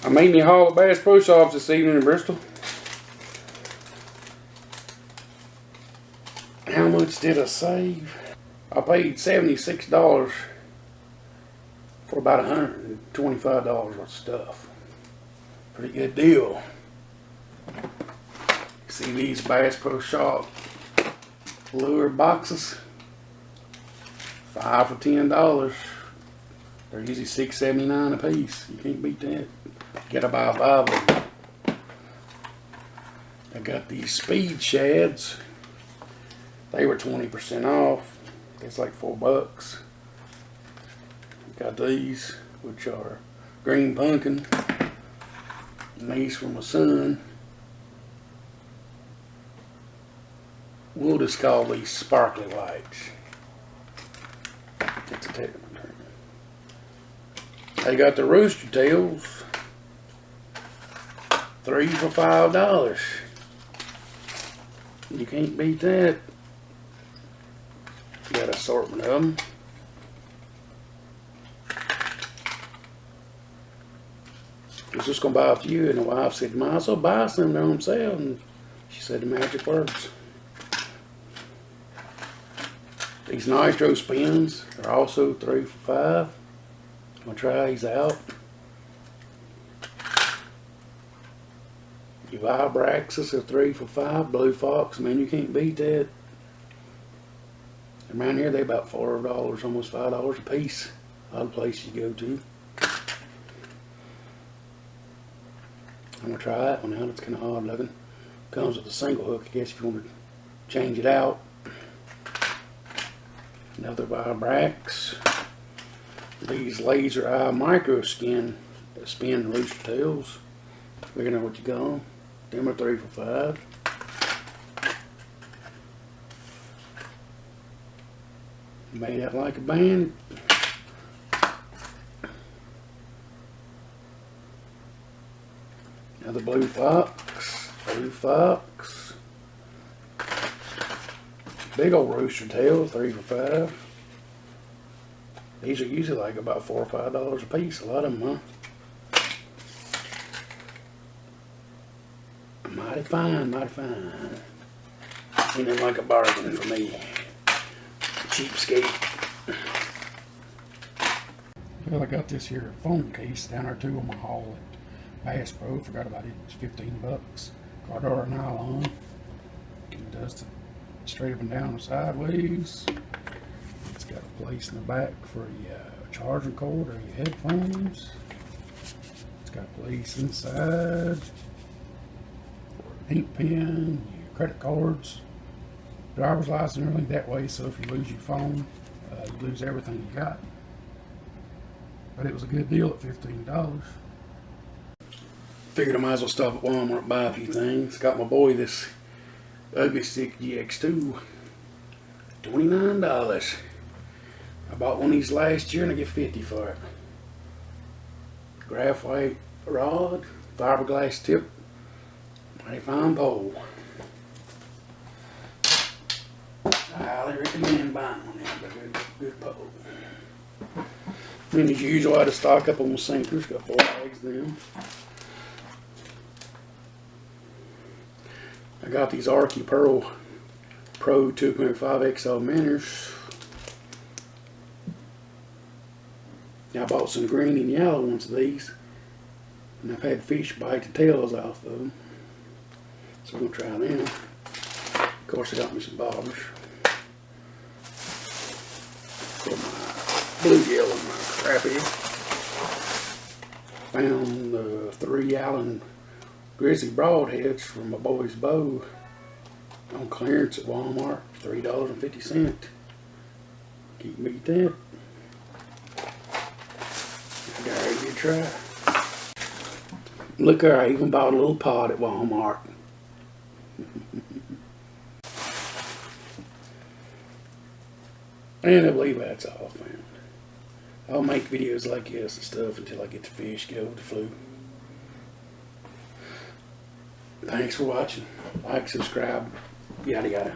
I made me haul at Bass Pro Shops this evening in Bristol. How much did I save? I paid $76 for about $125 worth of stuff. Pretty good deal. See these Bass Pro Shop lure boxes? 5 for $10. They're usually $6.79 a piece. You can't beat that. Gotta buy 5 of them. I got these speed shads. They were 20% off. It's like $4. Got these, which are green pumpkin. And these for my son. We'll just call these sparkly whites. It's a technical term. They got the rooster tails. 3 for $5. You can't beat that. Got an assortment of them. I was just gonna buy a few, and the wife said, "Might as well buy some, they're on sale." And she said the magic words. These nitro spins are also 3 for $5. I'm gonna try these out. Your Vibraxes are 3 for $5. Blue Fox, man, you can't beat that. Around here, they about $4, almost $5 a piece. A lot of places you go to. I'm gonna try that one out. It's kind of odd looking. Comes with a single hook, I guess, if you want to change it out. Another Vibrax. These laser eye micro skin that spin rooster tails. Figure out what you got them. Them are 3 for $5. Made out like a band. Another Blue Fox. Blue Fox. Big old rooster tail, 3 for $5. These are usually like about $4 or $5 a piece. A lot of them, huh? Mighty fine, mighty fine. Ain't it like a bargain for me? Cheapskate. Well, I got this here phone case down there too on my haul at Bass Pro. Forgot about it. It's $15. Cardora nylon. It does it straight up and down and sideways. It's got a place in the back for your charging cord or your headphones. It's got a place inside for an ink pen, your credit cards, driver's license, everything that way. So if you lose your phone, you lose everything you got. But it was a good deal at $15. Figured I might as well stop at Walmart and buy a few things. Got my boy this Ugly Stick GX2. $29. I bought one of these last year and I get $50 for it. Graphite rod, fiberglass tip, mighty fine pole. I highly recommend buying one of them. Good pole. And as usual, I had to stock up on my sinkers. Got 4 bags of them. I got these Archie Pearl Pro 2.5 XL minnows. I bought some green and yellow ones of these, and I've had fish bite the tails off of them, so I'm going to try them. Of course, I got me some bobbers for my bluegill and my crappie. Found the 3 Allen grizzly broadheads from my boy's bow on clearance at Walmart, $3.50. Can't beat that. I got a good try. Look, I even bought a little pot at Walmart. And I believe that's all I found. I'll make videos like this and stuff until I get the fish, get over the flu. Thanks for watching. Like, subscribe, yada yada.